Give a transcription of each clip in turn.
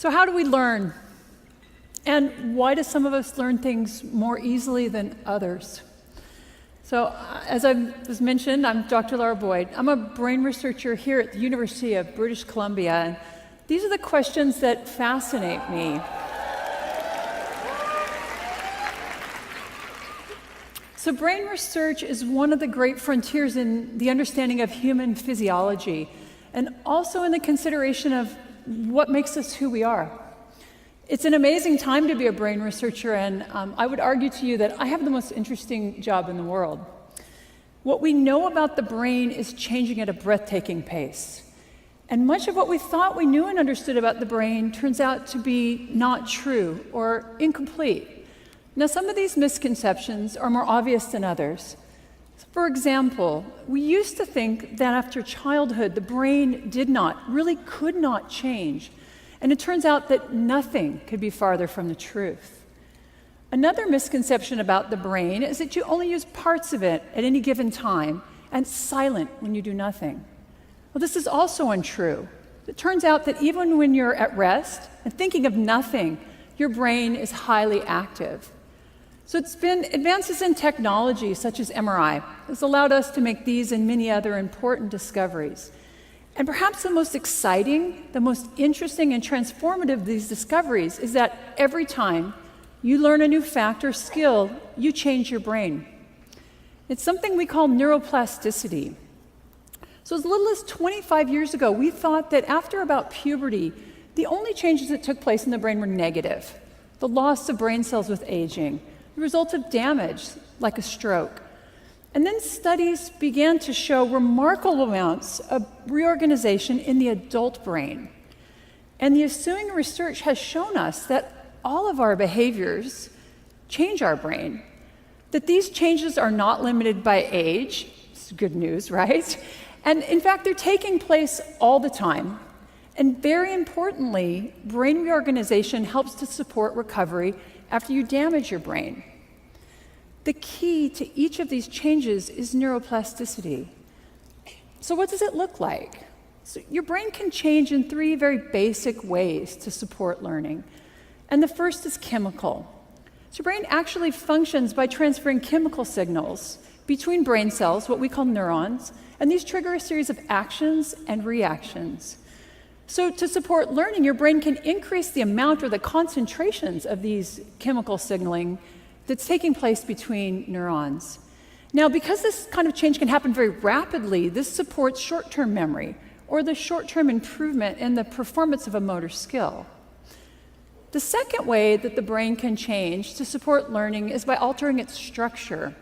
So how do we learn? And why do some of us learn things more easily than others? So as I was mentioned, I'm Dr. Llara Boyd. I'm a brain researcher here at the University of British Columbia, and these are the questions that fascinate me. So brain research is one of the great frontiers in the understanding of human physiology, and also in the consideration of what makes us who we are. It's an amazing time to be a brain researcher, and I would argue to you that I have the most interesting job in the world. What we know about the brain is changing at a breathtaking pace. And much of what we thought we knew and understood about the brain turns out to be not true or incomplete. Now, some of these misconceptions are more obvious than others. For example, we used to think that after childhood, the brain really could not change. And it turns out that nothing could be farther from the truth. Another misconception about the brain is that you only use parts of it at any given time, and it's silent when you do nothing. Well, this is also untrue. It turns out that even when you're at rest and thinking of nothing, your brain is highly active. So it's been advances in technology, such as MRI, has allowed us to make these and many other important discoveries. And perhaps the most exciting, the most interesting and transformative of these discoveries is that every time you learn a new fact or skill, you change your brain. It's something we call neuroplasticity. So as little as 25 years ago, we thought that after about puberty, the only changes that took place in the brain were negative. The loss of brain cells with aging, the result of damage, like a stroke. And then studies began to show remarkable amounts of reorganization in the adult brain. And the ensuing research has shown us that all of our behaviors change our brain, that these changes are not limited by age. It's good news, right? And in fact, they're taking place all the time. And very importantly, brain reorganization helps to support recovery after you damage your brain. The key to each of these changes is neuroplasticity. So what does it look like? So your brain can change in three very basic ways to support learning. And the first is chemical. So your brain actually functions by transferring chemical signals between brain cells, what we call neurons, and these trigger a series of actions and reactions. So to support learning, your brain can increase the amount or the concentrations of these chemical signaling that's taking place between neurons. Now, because this kind of change can happen very rapidly, this supports short-term memory, or the short-term improvement in the performance of a motor skill. The second way that the brain can change to support learning is by altering its structure.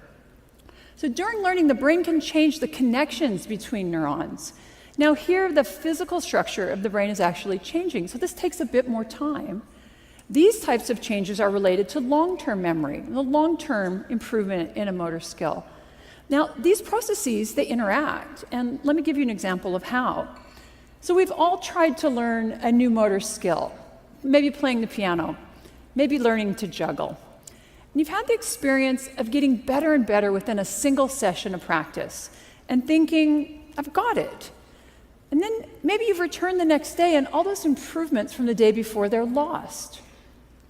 So during learning, the brain can change the connections between neurons. Now here, the physical structure of the brain is actually changing, so this takes a bit more time. These types of changes are related to long-term memory, the long-term improvement in a motor skill. Now, these processes, they interact, and let me give you an example of how. So we've all tried to learn a new motor skill, maybe playing the piano, maybe learning to juggle. And you've had the experience of getting better and better within a single session of practice and thinking, I've got it. And then maybe you've returned the next day and all those improvements from the day before, they're lost.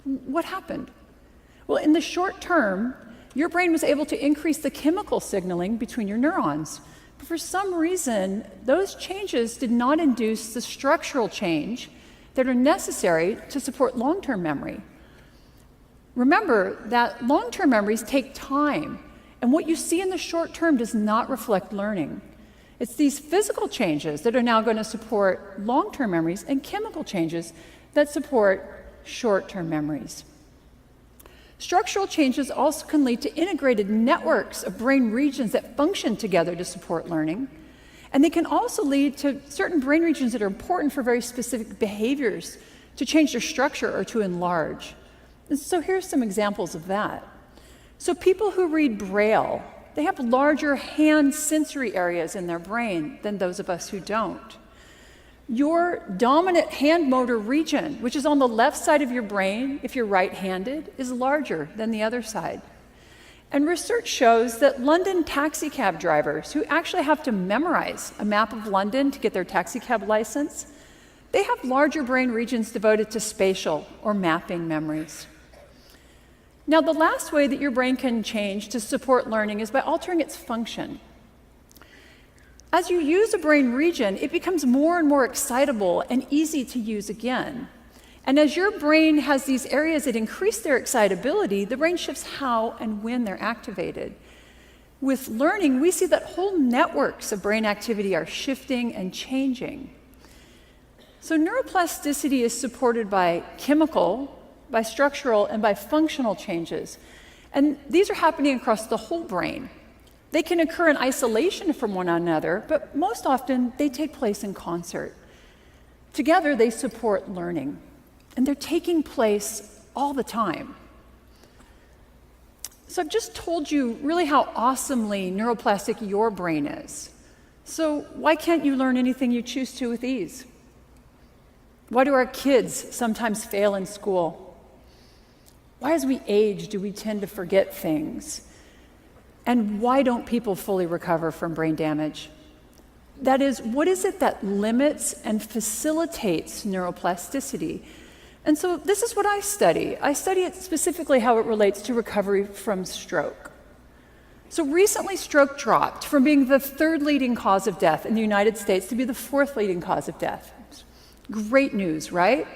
What happened? Well, in the short term, your brain was able to increase the chemical signaling between your neurons. But for some reason, those changes did not induce the structural change that are necessary to support long-term memory. Remember that long-term memories take time, and what you see in the short term does not reflect learning. It's these physical changes that are now going to support long-term memories and chemical changes that support short-term memories. Structural changes also can lead to integrated networks of brain regions that function together to support learning. And they can also lead to certain brain regions that are important for very specific behaviors to change their structure or to enlarge. And so here's some examples of that. So people who read Braille, they have larger hand sensory areas in their brain than those of us who don't. Your dominant hand motor region, which is on the left side of your brain if you're right-handed, is larger than the other side. And research shows that London taxi cab drivers who actually have to memorize a map of London to get their taxi cab license, they have larger brain regions devoted to spatial or mapping memories. Now, the last way that your brain can change to support learning is by altering its function. As you use a brain region, it becomes more and more excitable and easy to use again. And as your brain has these areas that increase their excitability, the brain shifts how and when they're activated. With learning, we see that whole networks of brain activity are shifting and changing. So neuroplasticity is supported by chemical, by structural, and by functional changes. And these are happening across the whole brain. They can occur in isolation from one another, but most often they take place in concert. Together, they support learning, and they're taking place all the time. So I've just told you really how awesomely neuroplastic your brain is. So why can't you learn anything you choose to with ease? Why do our kids sometimes fail in school? Why, as we age, do we tend to forget things? And why don't people fully recover from brain damage? That is, what is it that limits and facilitates neuroplasticity? And so this is what I study. I study it specifically how it relates to recovery from stroke. So recently, stroke dropped from being the third leading cause of death in the United States to be the fourth leading cause of death. Great news, right?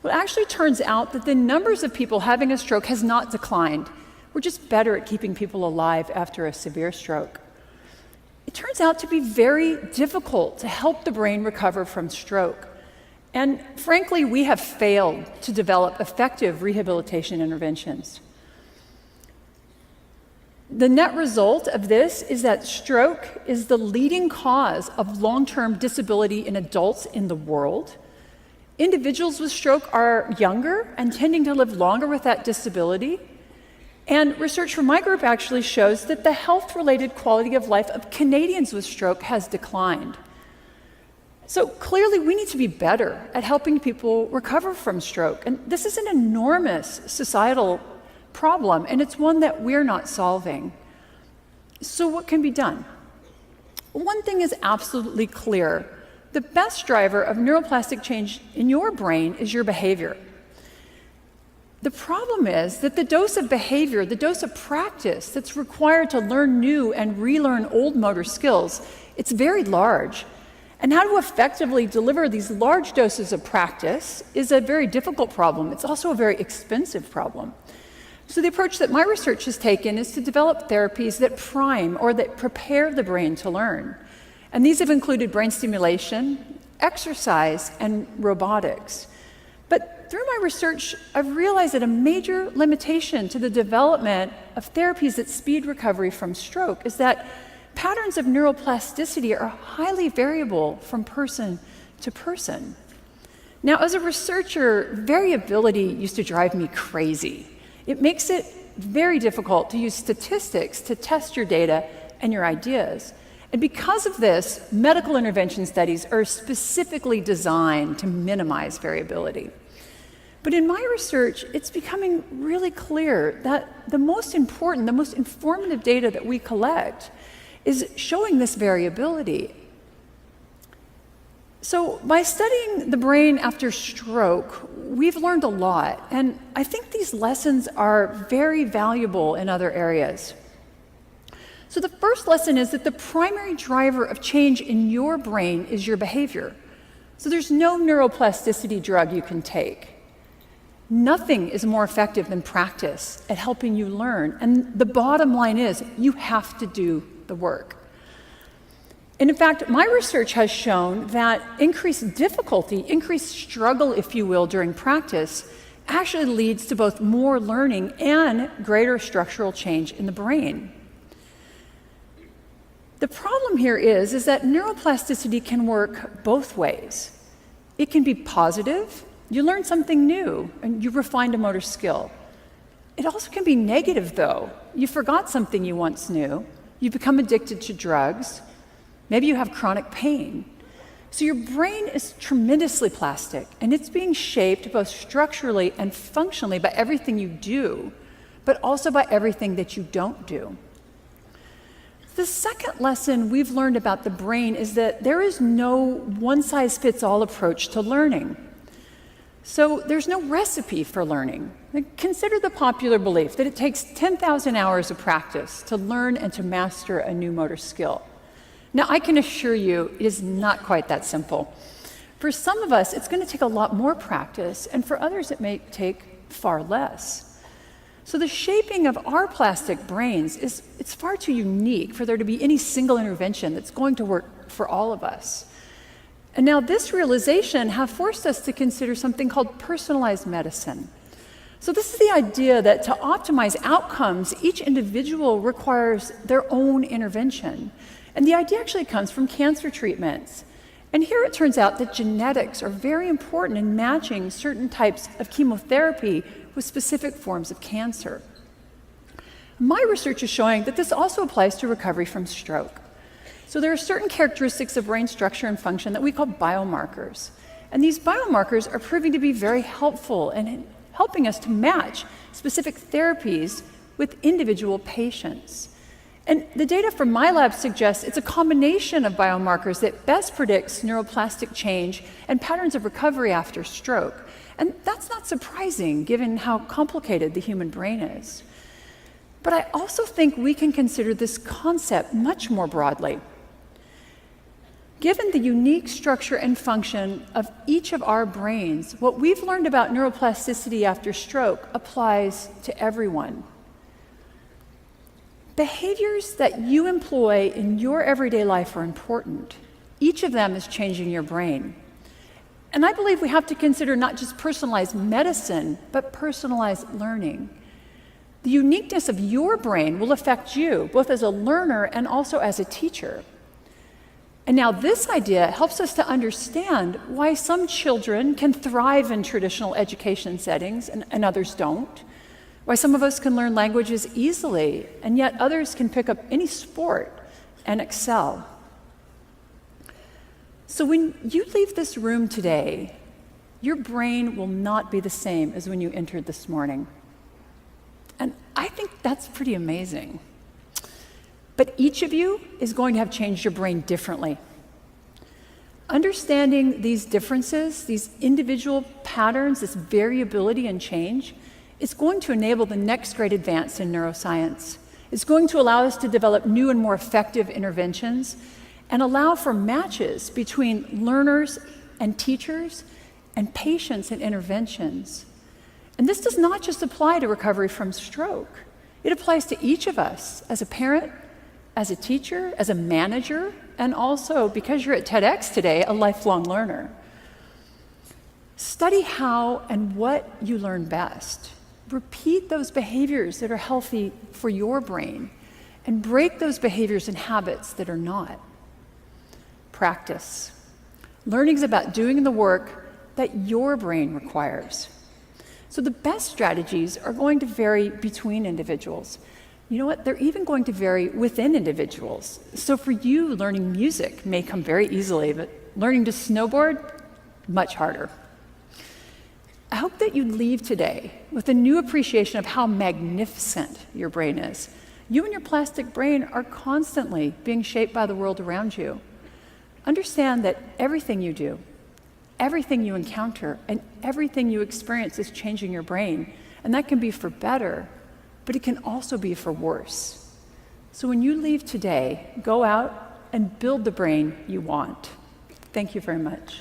Well, it actually turns out that the numbers of people having a stroke has not declined. We're just better at keeping people alive after a severe stroke. It turns out to be very difficult to help the brain recover from stroke. And frankly, we have failed to develop effective rehabilitation interventions. The net result of this is that stroke is the leading cause of long-term disability in adults in the world. Individuals with stroke are younger and tending to live longer with that disability. And research from my group actually shows that the health-related quality of life of Canadians with stroke has declined. So clearly, we need to be better at helping people recover from stroke. And this is an enormous societal problem, and it's one that we're not solving. So what can be done? One thing is absolutely clear. The best driver of neuroplastic change in your brain is your behavior. The problem is that the dose of behavior, the dose of practice that's required to learn new and relearn old motor skills, it's very large. And how to effectively deliver these large doses of practice is a very difficult problem. It's also a very expensive problem. So the approach that my research has taken is to develop therapies that prime or that prepare the brain to learn. And these have included brain stimulation, exercise, and robotics. But through my research, I've realized that a major limitation to the development of therapies that speed recovery from stroke is that patterns of neuroplasticity are highly variable from person to person. Now, as a researcher, variability used to drive me crazy. It makes it very difficult to use statistics to test your data and your ideas. And because of this, medical intervention studies are specifically designed to minimize variability. But in my research, it's becoming really clear that the most important, the most informative data that we collect is showing this variability. So by studying the brain after stroke, we've learned a lot, and I think these lessons are very valuable in other areas. So the first lesson is that the primary driver of change in your brain is your behavior. So there's no neuroplasticity drug you can take. Nothing is more effective than practice at helping you learn. And the bottom line is, you have to do the work. And in fact, my research has shown that increased difficulty, increased struggle, if you will, during practice actually leads to both more learning and greater structural change in the brain. The problem here is that neuroplasticity can work both ways. It can be positive. You learn something new and you refined a motor skill. It also can be negative, though. You forgot something you once knew. You become addicted to drugs. Maybe you have chronic pain. So your brain is tremendously plastic, and it's being shaped both structurally and functionally by everything you do, but also by everything that you don't do. The second lesson we've learned about the brain is that there is no one-size-fits-all approach to learning. So there's no recipe for learning. Consider the popular belief that it takes 10,000 hours of practice to learn and to master a new motor skill. Now, I can assure you it is not quite that simple. For some of us, it's going to take a lot more practice, and for others, it may take far less. So the shaping of our plastic brains it's far too unique for there to be any single intervention that's going to work for all of us. And now this realization have forced us to consider something called personalized medicine. So this is the idea that to optimize outcomes, each individual requires their own intervention. And the idea actually comes from cancer treatments. And here it turns out that genetics are very important in matching certain types of chemotherapy with specific forms of cancer. My research is showing that this also applies to recovery from stroke. So there are certain characteristics of brain structure and function that we call biomarkers. And these biomarkers are proving to be very helpful in helping us to match specific therapies with individual patients. And the data from my lab suggests it's a combination of biomarkers that best predicts neuroplastic change and patterns of recovery after stroke. And that's not surprising given how complicated the human brain is. But I also think we can consider this concept much more broadly. Given the unique structure and function of each of our brains, what we've learned about neuroplasticity after stroke applies to everyone. Behaviors that you employ in your everyday life are important. Each of them is changing your brain. And I believe we have to consider not just personalized medicine, but personalized learning. The uniqueness of your brain will affect you, both as a learner and also as a teacher. And now this idea helps us to understand why some children can thrive in traditional education settings and others don't. Why some of us can learn languages easily, and yet others can pick up any sport and excel. So when you leave this room today, your brain will not be the same as when you entered this morning. And I think that's pretty amazing. But each of you is going to have changed your brain differently. Understanding these differences, these individual patterns, this variability and change, is going to enable the next great advance in neuroscience. It's going to allow us to develop new and more effective interventions and allow for matches between learners and teachers and patients and interventions. And this does not just apply to recovery from stroke. It applies to each of us as a parent, as a teacher, as a manager, and also, because you're at TEDx today, a lifelong learner. Study how and what you learn best. Repeat those behaviors that are healthy for your brain, and break those behaviors and habits that are not. Practice. Learning is about doing the work that your brain requires. So the best strategies are going to vary between individuals. You know what? They're even going to vary within individuals. So for you, learning music may come very easily, but learning to snowboard, much harder. I hope that you leave today with a new appreciation of how magnificent your brain is. You and your plastic brain are constantly being shaped by the world around you. Understand that everything you do, everything you encounter, and everything you experience is changing your brain. And that can be for better, but it can also be for worse. So when you leave today, go out and build the brain you want. Thank you very much.